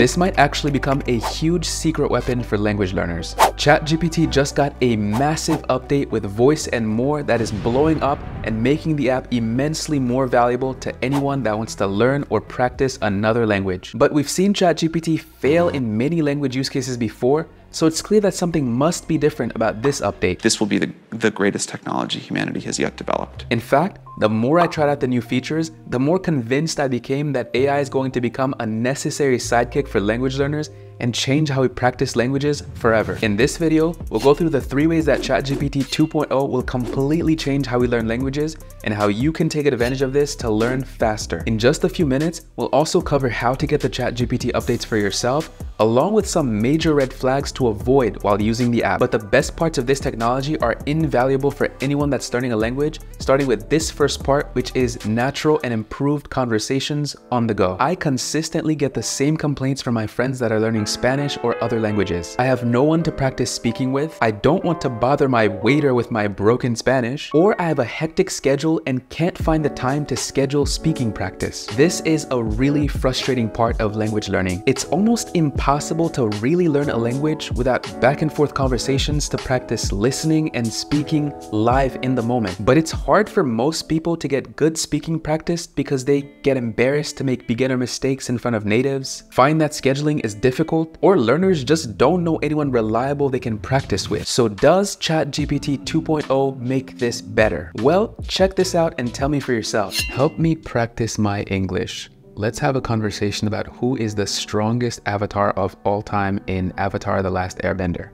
This might actually become a huge secret weapon for language learners. ChatGPT just got a massive update with voice and more that is blowing up and making the app immensely more valuable to anyone that wants to learn or practice another language. But we've seen ChatGPT fail in many language use cases before, so it's clear that something must be different about this update. This will be the greatest technology humanity has yet developed. In fact, the more I tried out the new features, the more convinced I became that AI is going to become a necessary sidekick for language learners and change how we practice languages forever. In this video, we'll go through the 3 ways that ChatGPT 2.0 will completely change how we learn languages and how you can take advantage of this to learn faster. In just a few minutes, we'll also cover how to get the ChatGPT updates for yourself, along with some major red flags to avoid while using the app. But the best parts of this technology are invaluable for anyone that's starting a language, starting with this first part, which is natural and improved conversations on the go. I consistently get the same complaints from my friends that are learning Spanish or other languages. I have no one to practice speaking with, I don't want to bother my waiter with my broken Spanish, or I have a hectic schedule and can't find the time to schedule speaking practice. This is a really frustrating part of language learning. It's almost impossible to really learn a language without back and forth conversations to practice listening and speaking live in the moment. But it's hard for most people to get good speaking practice because they get embarrassed to make beginner mistakes in front of natives, find that scheduling is difficult, or learners just don't know anyone reliable they can practice with. So does ChatGPT 2.0 make this better? Well, check this out and tell me for yourself. Help me practice my English. Let's have a conversation about who is the strongest avatar of all time in Avatar: The Last Airbender.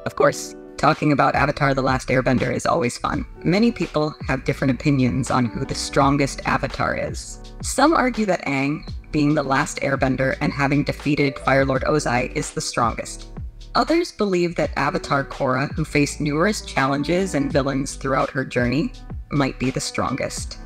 Of course, talking about Avatar: The Last Airbender is always fun. Many people have different opinions on who the strongest avatar is. Some argue that Aang, being the last airbender and having defeated Fire Lord Ozai, is the strongest. Others believe that Avatar Korra, who faced numerous challenges and villains throughout her journey, might be the strongest.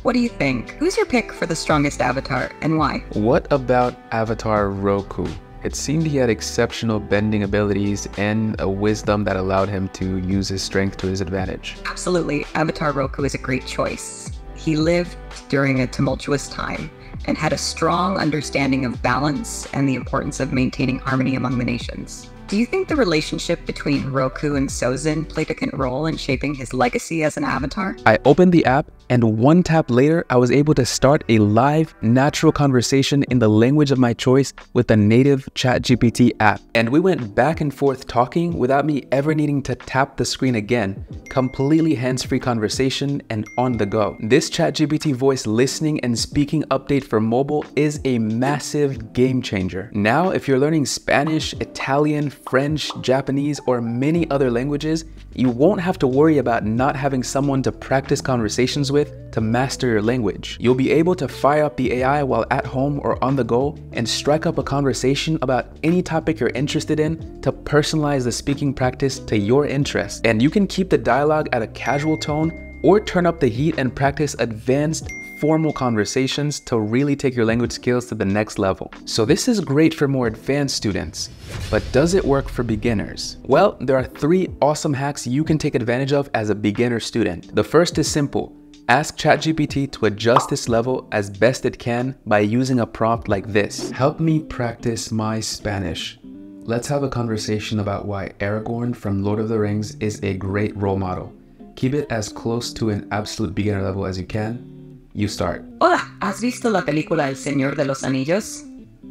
What do you think? Who's your pick for the strongest avatar and why? What about Avatar Roku? It seemed he had exceptional bending abilities and a wisdom that allowed him to use his strength to his advantage. Absolutely, Avatar Roku is a great choice. He lived during a tumultuous time and had a strong understanding of balance and the importance of maintaining harmony among the nations. Do you think the relationship between Roku and Sozin played a role in shaping his legacy as an avatar? I opened the app, and one tap later, I was able to start a live, natural conversation in the language of my choice with the native ChatGPT app. And we went back and forth talking without me ever needing to tap the screen again. Completely hands-free conversation and on the go. This ChatGPT voice listening and speaking update for mobile is a massive game changer. Now, if you're learning Spanish, Italian, French, Japanese, or many other languages, you won't have to worry about not having someone to practice conversations with to master your language. You'll be able to fire up the AI while at home or on the go and strike up a conversation about any topic you're interested in to personalize the speaking practice to your interests. And you can keep the dialogue at a casual tone or turn up the heat and practice advanced formal conversations to really take your language skills to the next level. So this is great for more advanced students, but does it work for beginners? Well, there are 3 awesome hacks you can take advantage of as a beginner student. The first is simple. Ask ChatGPT to adjust this level as best it can by using a prompt like this. Help me practice my Spanish. Let's have a conversation about why Aragorn from Lord of the Rings is a great role model. Keep it as close to an absolute beginner level as you can. You start. Hola, ¿has visto la película El Señor de los Anillos?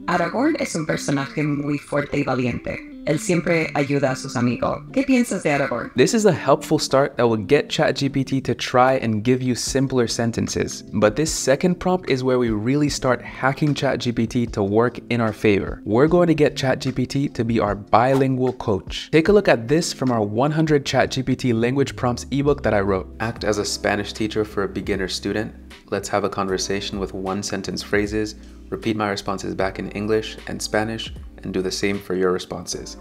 Aragorn es un personaje muy fuerte y valiente. Él siempre ayuda a sus amigos. ¿Qué piensas de Aragorn? This is a helpful start that will get ChatGPT to try and give you simpler sentences. But this second prompt is where we really start hacking ChatGPT to work in our favor. We're going to get ChatGPT to be our bilingual coach. Take a look at this from our 100 ChatGPT language prompts ebook that I wrote. Act as a Spanish teacher for a beginner student. Let's have a conversation with 1-sentence phrases. Repeat my responses back in English and Spanish and do the same for your responses.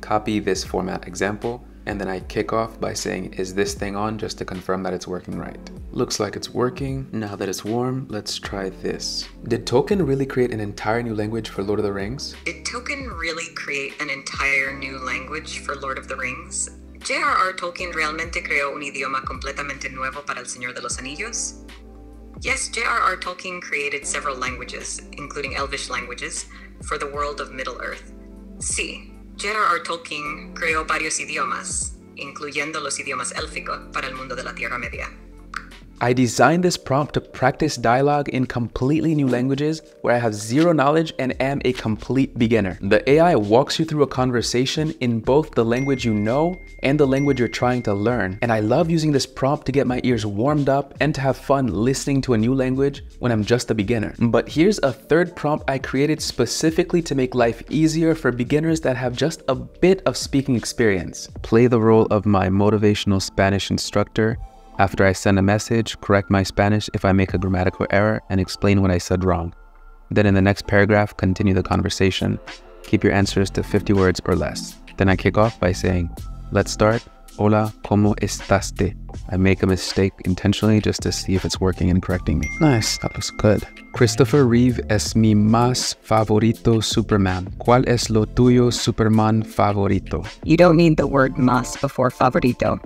Copy this format example, and then I kick off by saying, is this thing on, just to confirm that it's working right. Looks like it's working. Now that it's warm, let's try this. Did Tolkien really create an entire new language for Lord of the Rings? Did Tolkien really create an entire new language for Lord of the Rings? J.R.R. Tolkien realmente creó un idioma completamente nuevo para El Señor de los Anillos? Yes, J.R.R. Tolkien created several languages, including Elvish languages, for the world of Middle-earth. C. J.R.R. Tolkien creó varios idiomas, incluyendo los idiomas élficos para el mundo de la Tierra Media. I designed this prompt to practice dialogue in completely new languages where I have zero knowledge and am a complete beginner. The AI walks you through a conversation in both the language you know and the language you're trying to learn. And I love using this prompt to get my ears warmed up and to have fun listening to a new language when I'm just a beginner. But here's a third prompt I created specifically to make life easier for beginners that have just a bit of speaking experience. Play the role of my motivational Spanish instructor. After I send a message, correct my Spanish if I make a grammatical error and explain what I said wrong. Then in the next paragraph, continue the conversation. Keep your answers to 50 words or less. Then I kick off by saying, let's start. Hola, ¿cómo estaste? I make a mistake intentionally just to see if it's working and correcting me. Nice, that looks good. Christopher Reeve es mi más favorito Superman. ¿Cuál es lo tuyo Superman favorito? You don't need the word más before favorito.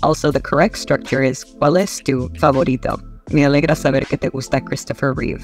Also, the correct structure is ¿Cuál es tu favorito? Me alegra saber que te gusta Christopher Reeve.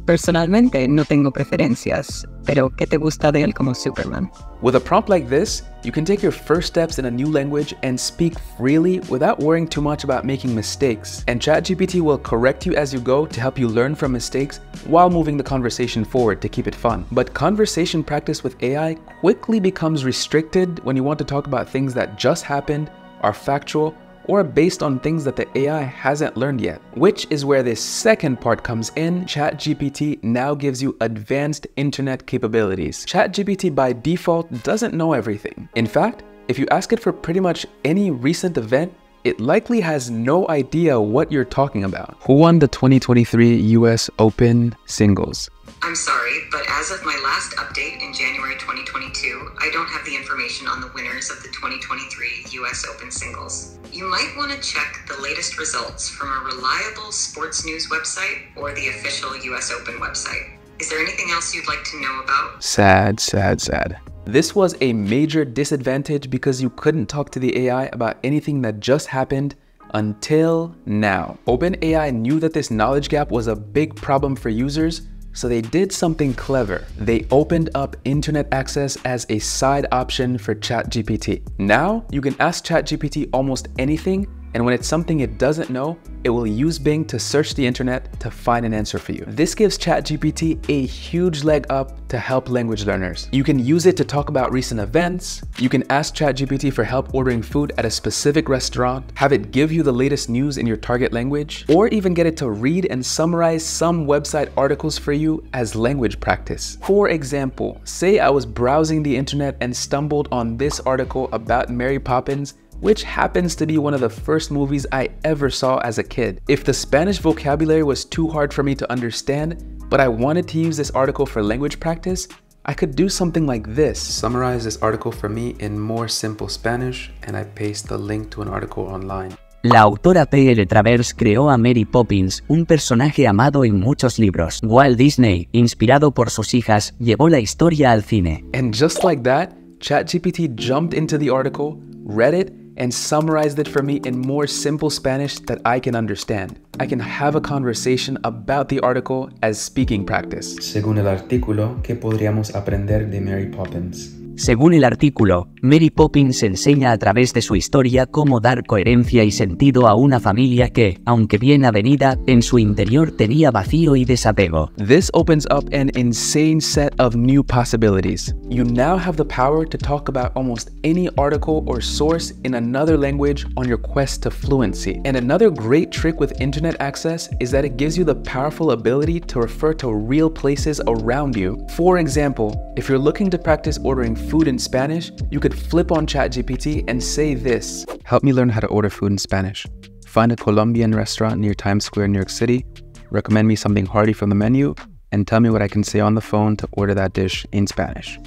Personalmente, no tengo preferencias, pero ¿qué te gusta de él como Superman? With a prompt like this, you can take your first steps in a new language and speak freely without worrying too much about making mistakes. And ChatGPT will correct you as you go to help you learn from mistakes while moving the conversation forward to keep it fun. But conversation practice with AI quickly becomes restricted when you want to talk about things that just happened, are factual, or based on things that the AI hasn't learned yet. Which is where this second part comes in. ChatGPT now gives you advanced internet capabilities. ChatGPT by default doesn't know everything. In fact, if you ask it for pretty much any recent event, it likely has no idea what you're talking about. Who won the 2023 US Open singles? I'm sorry, but as of my last update in January 2022, I don't have the information on the winners of the 2023 US Open singles. You might want to check the latest results from a reliable sports news website or the official US Open website. Is there anything else you'd like to know about? Sad, sad, sad. This was a major disadvantage because you couldn't talk to the AI about anything that just happened until now. OpenAI knew that this knowledge gap was a big problem for users, so they did something clever. They opened up internet access as a side option for ChatGPT. Now, you can ask ChatGPT almost anything, and when it's something it doesn't know, it will use Bing to search the internet to find an answer for you. This gives ChatGPT a huge leg up to help language learners. You can use it to talk about recent events. You can ask ChatGPT for help ordering food at a specific restaurant, have it give you the latest news in your target language, or even get it to read and summarize some website articles for you as language practice. For example, say I was browsing the internet and stumbled on this article about Mary Poppins, which happens to be one of the first movies I ever saw as a kid. If the Spanish vocabulary was too hard for me to understand, but I wanted to use this article for language practice, I could do something like this. Summarize this article for me in more simple Spanish, and I paste the link to an article online. La autora P.R. Travers creó a Mary Poppins, un personaje amado en muchos libros. Walt Disney, inspirado por sus hijas, llevó la historia al cine. And just like that, ChatGPT jumped into the article, read it, and summarized it for me in more simple Spanish that I can understand. I can have a conversation about the article as speaking practice. Según el artículo, ¿qué podríamos aprender de Mary Poppins? Según el artículo, Mary Poppins enseña a través de su historia cómo dar coherencia y sentido a una familia que, aunque bien avenida, en su interior tenía vacío y desapego. This opens up an insane set of new possibilities. You now have the power to talk about almost any article or source in another language on your quest to fluency. And another great trick with internet access is that it gives you the powerful ability to refer to real places around you. For example, if you're looking to practice ordering food in Spanish, you could flip on ChatGPT and say this: help me learn how to order food in Spanish. Find a Colombian restaurant near Times Square, New York City, recommend me something hearty from the menu, and tell me what I can say on the phone to order that dish in Spanish.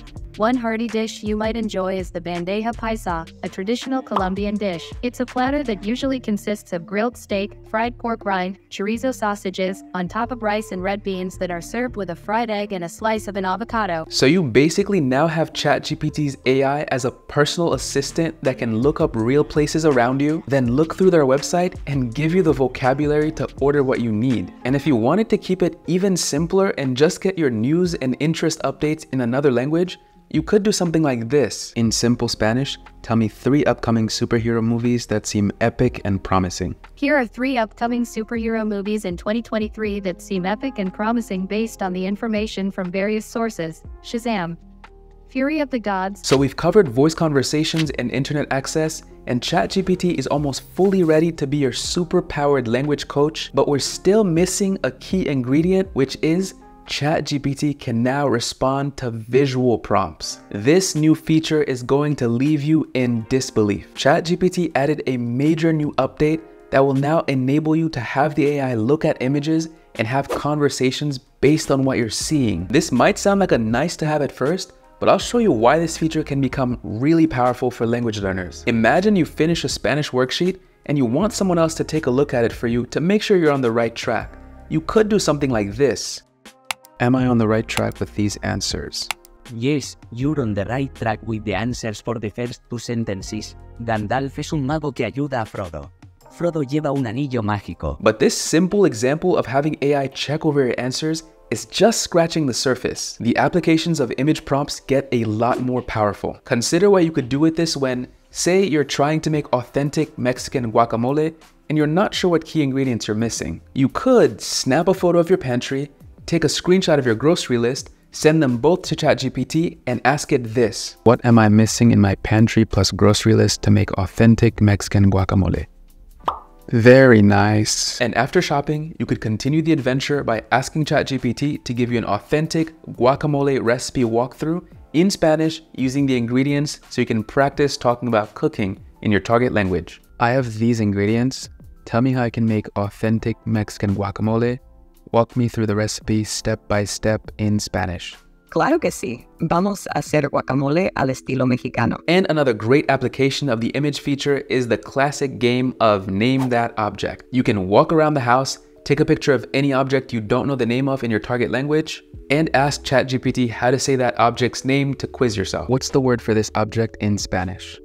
One hearty dish you might enjoy is the bandeja paisa, a traditional Colombian dish. It's a platter that usually consists of grilled steak, fried pork rind, chorizo sausages, on top of rice and red beans that are served with a fried egg and a slice of an avocado. So you basically now have ChatGPT's AI as a personal assistant that can look up real places around you, then look through their website and give you the vocabulary to order what you need. And if you wanted to keep it even simpler and just get your news and interest updates in another language, you could do something like this. In simple Spanish, tell me 3 upcoming superhero movies that seem epic and promising. Here are 3 upcoming superhero movies in 2023 that seem epic and promising based on the information from various sources. Shazam! Fury of the Gods. So we've covered voice conversations and internet access, and ChatGPT is almost fully ready to be your super-powered language coach, but we're still missing a key ingredient, which is ChatGPT can now respond to visual prompts. This new feature is going to leave you in disbelief. ChatGPT added a major new update that will now enable you to have the AI look at images and have conversations based on what you're seeing. This might sound like a nice to have at first, but I'll show you why this feature can become really powerful for language learners. Imagine you finish a Spanish worksheet and you want someone else to take a look at it for you to make sure you're on the right track. You could do something like this. Am I on the right track with these answers? Yes, you're on the right track with the answers for the first 2 sentences. Gandalf es un mago que ayuda a Frodo. Frodo lleva un anillo mágico. But this simple example of having AI check over your answers is just scratching the surface. The applications of image prompts get a lot more powerful. Consider what you could do with this when, say, you're trying to make authentic Mexican guacamole and you're not sure what key ingredients you're missing. You could snap a photo of your pantry, take a screenshot of your grocery list, send them both to ChatGPT and ask it this. What am I missing in my pantry plus grocery list to make authentic Mexican guacamole? Very nice. And after shopping, you could continue the adventure by asking ChatGPT to give you an authentic guacamole recipe walkthrough in Spanish using the ingredients so you can practice talking about cooking in your target language. I have these ingredients. Tell me how I can make authentic Mexican guacamole. Walk me through the recipe step by step in Spanish. Claro que sí. Vamos a hacer guacamole al estilo mexicano. And another great application of the image feature is the classic game of Name That Object. You can walk around the house, take a picture of any object you don't know the name of in your target language, and ask ChatGPT how to say that object's name to quiz yourself. What's the word for this object in Spanish?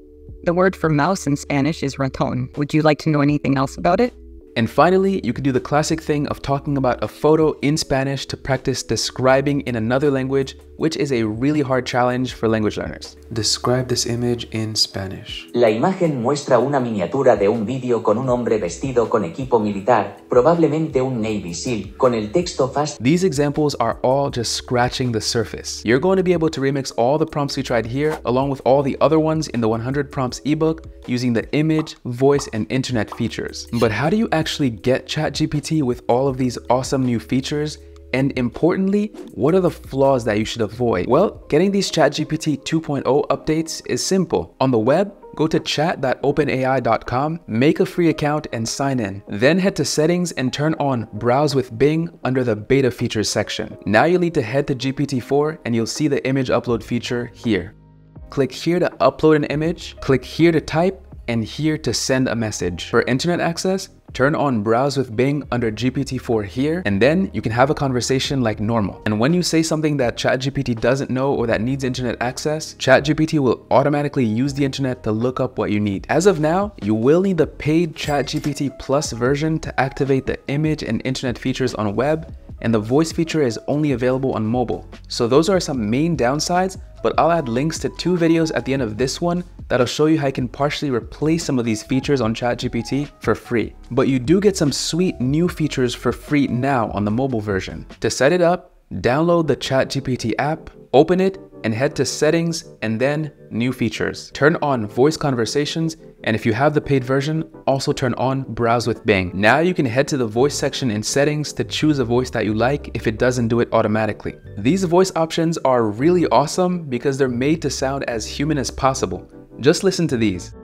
The word for mouse in Spanish is ratón. Would you like to know anything else about it? And finally, you can do the classic thing of talking about a photo in Spanish to practice describing in another language, which is a really hard challenge for language learners. Describe this image in Spanish. La imagen muestra una miniatura de un vídeo con un hombre vestido con equipo militar, probablemente un Navy SEAL, con el texto fast. These examples are all just scratching the surface. You're going to be able to remix all the prompts we tried here, along with all the other ones in the 100 prompts ebook, using the image, voice, and internet features. But how do you actually get ChatGPT with all of these awesome new features? And importantly, what are the flaws that you should avoid? Well, getting these ChatGPT 2.0 updates is simple. On the web, go to chat.openai.com, make a free account and sign in. Then head to settings and turn on Browse with Bing under the beta features section. Now you'll need to head to GPT-4 and you'll see the image upload feature here. Click here to upload an image, click here to type, and here to send a message. For internet access, turn on Browse with Bing under GPT-4 here, and then you can have a conversation like normal. And when you say something that ChatGPT doesn't know or that needs internet access, ChatGPT will automatically use the internet to look up what you need. As of now, you will need the paid ChatGPT Plus version to activate the image and internet features on web, and the voice feature is only available on mobile. So those are some main downsides, but I'll add links to 2 videos at the end of this one that'll show you how you can partially replace some of these features on ChatGPT for free. But you do get some sweet new features for free now on the mobile version. To set it up, download the ChatGPT app, open it, and head to settings and then new features. Turn on voice conversations, and if you have the paid version, also turn on Browse with Bing. Now you can head to the voice section in settings to choose a voice that you like if it doesn't do it automatically. These voice options are really awesome because they're made to sound as human as possible. Just listen to these.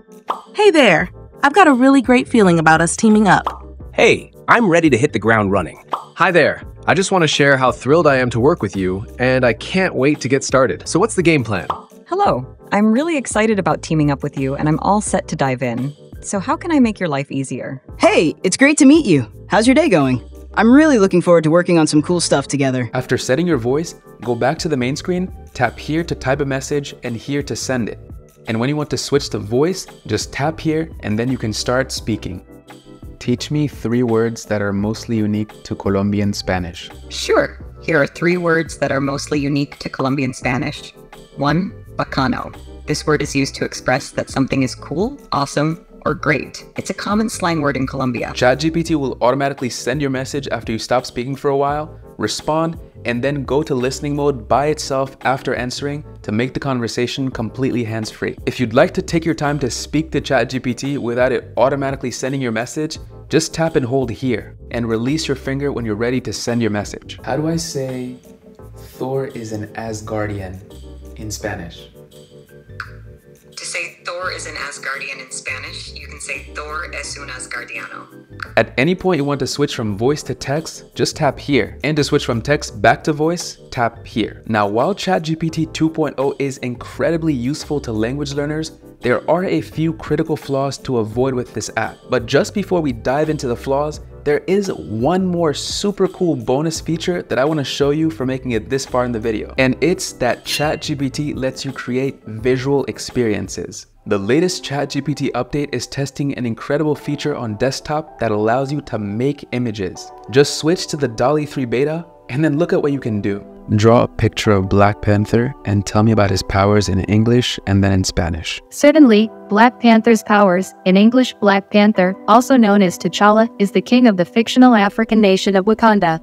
Hey there, I've got a really great feeling about us teaming up. Hey, I'm ready to hit the ground running. Hi there. I just want to share how thrilled I am to work with you, and I can't wait to get started. So what's the game plan? Hello, I'm really excited about teaming up with you and I'm all set to dive in. So how can I make your life easier? Hey, it's great to meet you. How's your day going? I'm really looking forward to working on some cool stuff together. After setting your voice, go back to the main screen, tap here to type a message and here to send it. And when you want to switch to voice, just tap here and then you can start speaking. Teach me 3 words that are mostly unique to Colombian Spanish. Sure. Here are 3 words that are mostly unique to Colombian Spanish. 1. Bacano. This word is used to express that something is cool, awesome, or great. It's a common slang word in Colombia. ChatGPT will automatically send your message after you stop speaking for a while, respond, and then go to listening mode by itself after answering to make the conversation completely hands-free. If you'd like to take your time to speak to ChatGPT without it automatically sending your message, just tap and hold here and release your finger when you're ready to send your message. How do I say Thor is an Asgardian in Spanish? To say Thor is an Asgardian in Spanish, you can say Thor es un Asgardiano. At any point you want to switch from voice to text, just tap here. And to switch from text back to voice, tap here. Now, while ChatGPT 2.0 is incredibly useful to language learners, there are a few critical flaws to avoid with this app. But just before we dive into the flaws, there is one more super cool bonus feature that I want to show you for making it this far in the video. And it's that ChatGPT lets you create visual experiences. The latest ChatGPT update is testing an incredible feature on desktop that allows you to make images. Just switch to the DALL-E 3 beta and then look at what you can do. Draw a picture of Black Panther and tell me about his powers in English and then in Spanish. Certainly, Black Panther's powers, in English Black Panther, also known as T'Challa, is the king of the fictional African nation of Wakanda.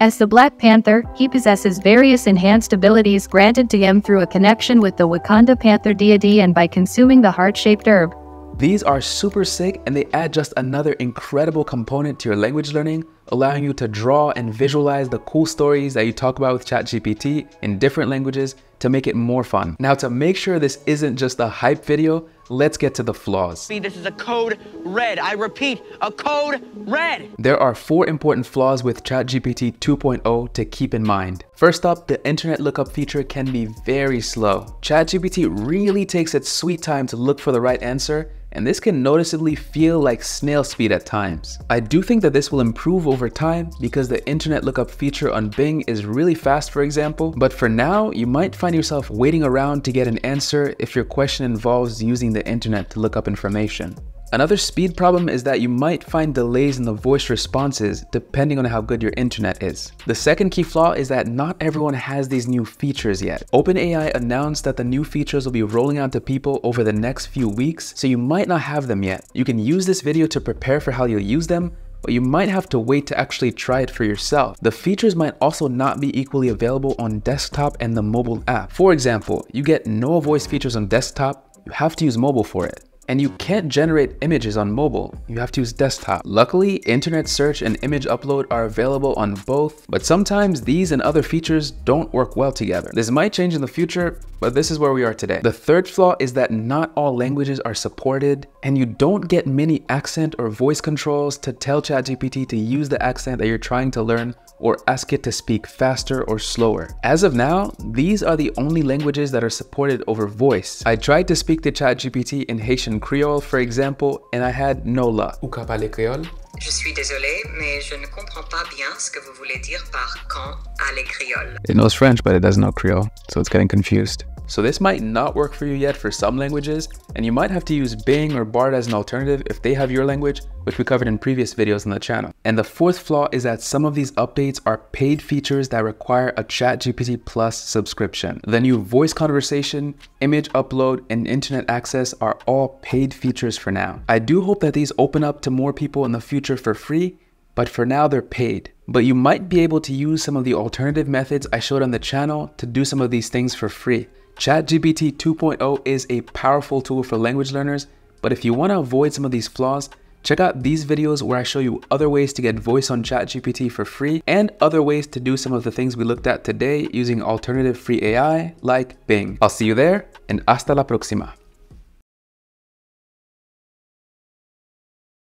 As the Black Panther, he possesses various enhanced abilities granted to him through a connection with the Wakanda Panther deity and by consuming the heart-shaped herb. These are super sick and they add just another incredible component to your language learning, allowing you to draw and visualize the cool stories that you talk about with ChatGPT in different languages to make it more fun. Now, to make sure this isn't just a hype video, let's get to the flaws. This is a code red. I repeat, a code red. There are 4 important flaws with ChatGPT 2.0 to keep in mind. First up, the internet lookup feature can be very slow. ChatGPT really takes its sweet time to look for the right answer, and this can noticeably feel like snail speed at times. I do think that this will improve over time because the internet lookup feature on Bing is really fast, for example, but for now, you might find yourself waiting around to get an answer if your question involves using the internet to look up information. Another speed problem is that you might find delays in the voice responses depending on how good your internet is. The second key flaw is that not everyone has these new features yet. OpenAI announced that the new features will be rolling out to people over the next few weeks, so you might not have them yet. You can use this video to prepare for how you'll use them, but you might have to wait to actually try it for yourself. The features might also not be equally available on desktop and the mobile app. For example, you get no voice features on desktop, you have to use mobile for it. And you can't generate images on mobile, you have to use desktop. Luckily, internet search and image upload are available on both, but sometimes these and other features don't work well together. This might change in the future, but this is where we are today. The third flaw is that not all languages are supported, and you don't get many accent or voice controls to tell ChatGPT to use the accent that you're trying to learn or ask it to speak faster or slower. As of now, these are the only languages that are supported over voice. I tried to speak to ChatGPT in Haitian Creole, for example, and I had no luck. Ou ka parle créole? Je suis désolé, mais je ne comprends pas bien ce que vous voulez dire par quand parler créole. It knows French, but it doesn't know Creole, so it's getting confused. So this might not work for you yet for some languages, and you might have to use Bing or Bard as an alternative if they have your language, which we covered in previous videos on the channel. And the fourth flaw is that some of these updates are paid features that require a ChatGPT Plus subscription. The new voice conversation, image upload, and internet access are all paid features for now. I do hope that these open up to more people in the future for free, but for now they're paid. But you might be able to use some of the alternative methods I showed on the channel to do some of these things for free. ChatGPT 2.0 is a powerful tool for language learners, but if you want to avoid some of these flaws, check out these videos where I show you other ways to get voice on ChatGPT for free and other ways to do some of the things we looked at today using alternative free AI like Bing. I'll see you there, and hasta la próxima.